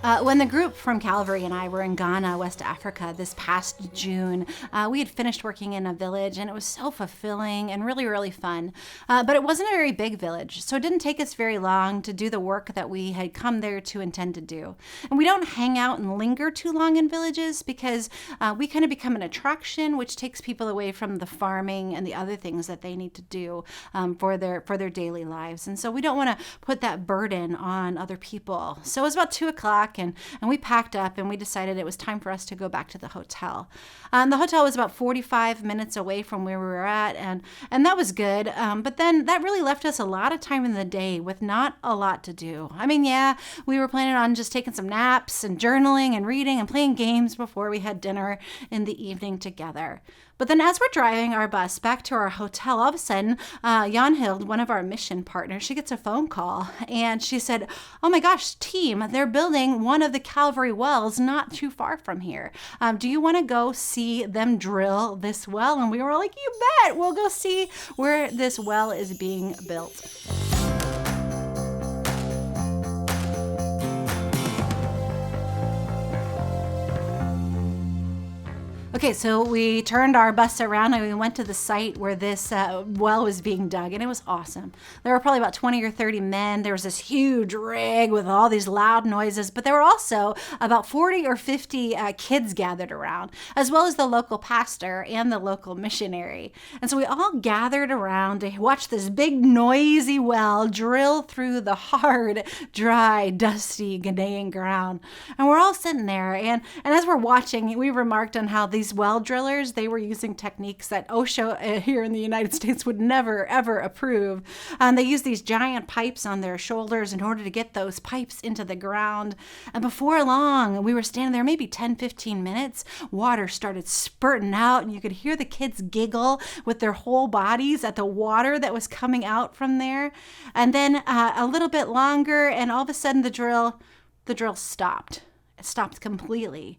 When the group from Calvary and I were in Ghana, West Africa, this past June, we had finished working in a village, and it was so fulfilling and really, really fun. But it wasn't a very big village, so it didn't take us very long to do the work that we had come there to intend to do. And we don't hang out and linger too long in villages because we kind of become an attraction, which takes people away from the farming and the other things that they need to do for their daily lives. And so we don't want to put that burden on other people. So it was about 2 o'clock. And we packed up and we decided it was time for us to go back to the hotel. The hotel was about 45 minutes away from where we were at, and that was good. But then that really left us a lot of time in the day with not a lot to do. I mean, yeah, we were planning on just taking some naps and journaling and reading and playing games before we had dinner in the evening together. But then as we're driving our bus back to our hotel, all of a sudden, Jan one of our mission partners, she gets a phone call and she said, "Oh my gosh, team, they're building one of the Calvary wells not too far from here. Do you want to go see them drill this well?" And we were like, "You bet, we'll go see where this well is being built." Okay, so we turned our bus around and we went to the site where this well was being dug, and it was awesome. There were probably about 20 or 30 men. There was this huge rig with all these loud noises, but there were also about 40 or 50 kids gathered around, as well as the local pastor and the local missionary. And so we all gathered around to watch this big noisy well drill through the hard, dry, dusty Ghanaian ground. And we're all sitting there, and as we're watching, we remarked on how these well drillers, they were using techniques that OSHA here in the United States would never, ever approve. They used these giant pipes on their shoulders in order to get those pipes into the ground. And before long, we were standing there maybe 10, 15 minutes, water started spurting out, and you could hear the kids giggle with their whole bodies at the water that was coming out from there. And then a little bit longer, and all of a sudden the drill stopped. It stopped completely.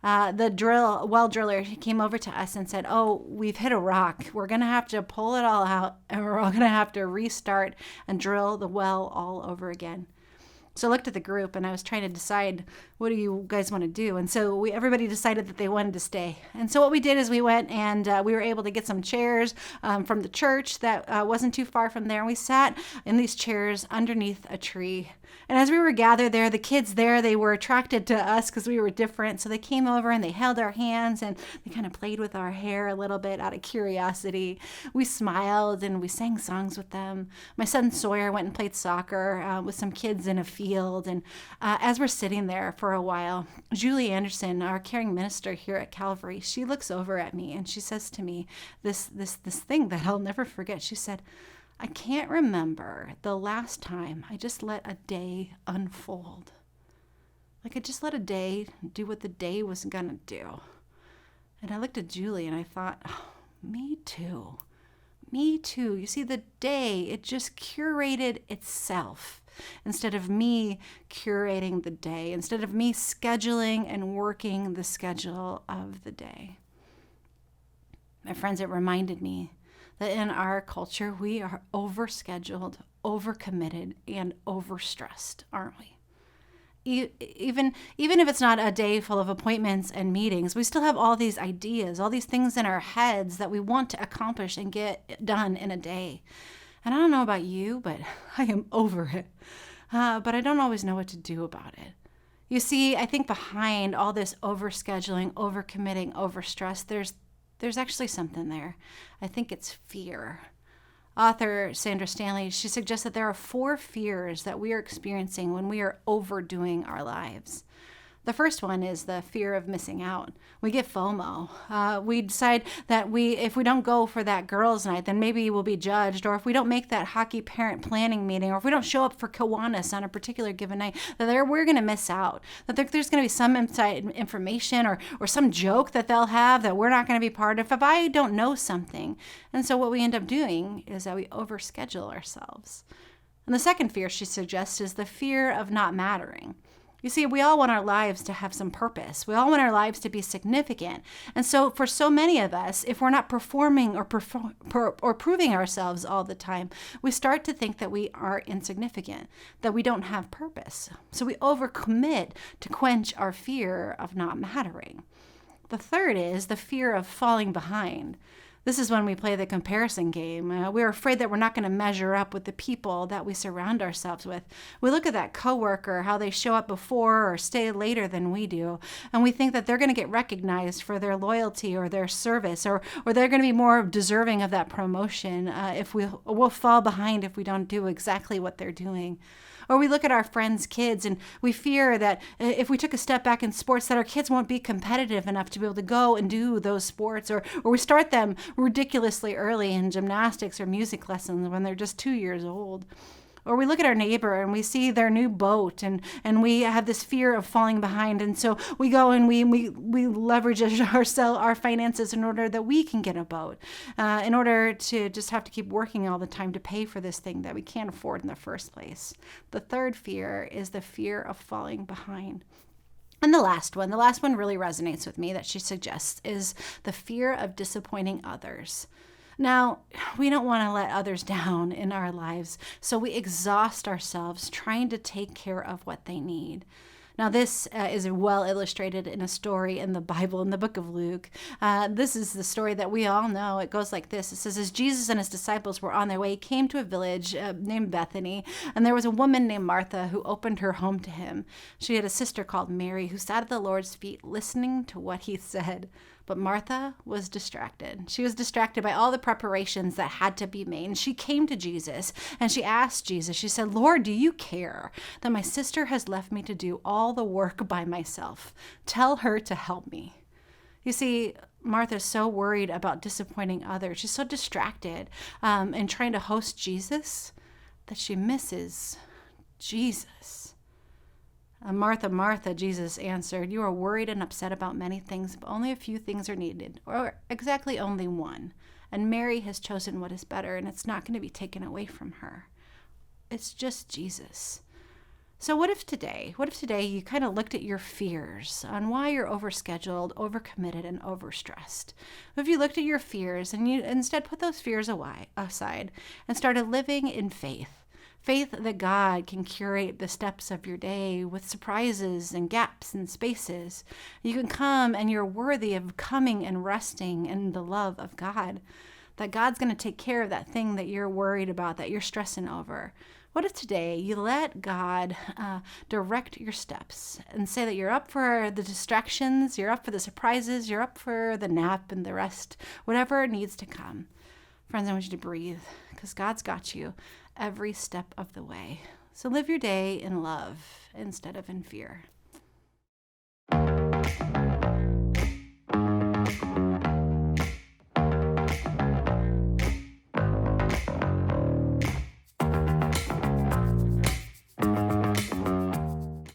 The well driller came over to us and said, "Oh, we've hit a rock. We're going to have to pull it all out, and we're all going to have to restart and drill the well all over again." So I looked at the group and I was trying to decide, what do you guys want to do? And so everybody decided that they wanted to stay. And so what we did is we went and we were able to get some chairs from the church that wasn't too far from there. And we sat in these chairs underneath a tree. And as we were gathered there, the kids there, they were attracted to us because we were different. So they came over and they held our hands and they kind of played with our hair a little bit out of curiosity. We smiled and we sang songs with them. My son Sawyer went and played soccer with some kids in a field. And as we're sitting there for a while, Julie Anderson, our caring minister here at Calvary, she looks over at me and she says to me this thing that I'll never forget. She said, "I can't remember the last time I just let a day unfold. Like I just let a day do what the day was gonna do." And I looked at Julie and I thought, oh, me too. Me too. You see, the day, it just curated itself instead of me curating the day, instead of me scheduling and working the schedule of the day. My friends, it reminded me that in our culture, we are overscheduled, overcommitted, and overstressed, aren't we? Even if it's not a day full of appointments and meetings, we still have all these ideas, all these things in our heads that we want to accomplish and get done in a day. And I don't know about you, but I am over it. But I don't always know what to do about it. You see, I think behind all this overscheduling, overcommitting, overstress, there's actually something there. I think it's fear. Author Sandra Stanley, she suggests that there are 4 fears that we are experiencing when we are overdoing our lives. The first one is the fear of missing out. We get FOMO. We decide that if we don't go for that girls' night, then maybe we'll be judged. Or if we don't make that hockey parent planning meeting, or if we don't show up for Kiwanis on a particular given night, that we're going to miss out. That there's going to be some inside information or some joke that they'll have that we're not going to be part of if I don't know something. And so what we end up doing is that we overschedule ourselves. And the second fear she suggests is the fear of not mattering. You see, we all want our lives to have some purpose. We all want our lives to be significant. And so for so many of us, if we're not performing or proving ourselves all the time, we start to think that we are insignificant, that we don't have purpose. So we overcommit to quench our fear of not mattering. The third is the fear of falling behind. This is when we play the comparison game. We're afraid that we're not going to measure up with the people that we surround ourselves with. We look at that coworker, how they show up before or stay later than we do, and we think that they're going to get recognized for their loyalty or their service, or they're going to be more deserving of that promotion if we'll fall behind if we don't do exactly what they're doing. Or we look at our friends' kids and we fear that if we took a step back in sports that our kids won't be competitive enough to be able to go and do those sports. Or we start them ridiculously early in gymnastics or music lessons when they're just 2 years old. Or we look at our neighbor and we see their new boat and we have this fear of falling behind. And so we go and we leverage our finances in order that we can get a boat, in order to just have to keep working all the time to pay for this thing that we can't afford in the first place. The third fear is the fear of falling behind. And the last one really resonates with me that she suggests is the fear of disappointing others. Now, we don't want to let others down in our lives, so we exhaust ourselves trying to take care of what they need. Now, this is well illustrated in a story in the Bible, in the book of Luke. This is the story that we all know. It goes like this. It says, as Jesus and his disciples were on their way, he came to a village named Bethany, and there was a woman named Martha who opened her home to him. She had a sister called Mary who sat at the Lord's feet listening to what he said. But Martha was distracted. She was distracted by all the preparations that had to be made. And she came to Jesus and she asked Jesus, she said, Lord, do you care that my sister has left me to do all the work by myself? Tell her to help me. You see, Martha's so worried about disappointing others. She's so distracted in trying to host Jesus that she misses Jesus. Martha, Martha, Jesus answered, you are worried and upset about many things, but only a few things are needed, or exactly only one. And Mary has chosen what is better, and it's not going to be taken away from her. It's just Jesus. So what if today you kind of looked at your fears on why you're overscheduled, overcommitted, and overstressed? If you looked at your fears and you instead put those fears aside and started living in faith that God can curate the steps of your day with surprises and gaps and spaces. You can come and you're worthy of coming and resting in the love of God, that God's going to take care of that thing that you're worried about, that you're stressing over. What if today you let God direct your steps and say that you're up for the distractions, you're up for the surprises, you're up for the nap and the rest, whatever needs to come. Friends, I want you to breathe because God's got you every step of the way. So live your day in love instead of in fear.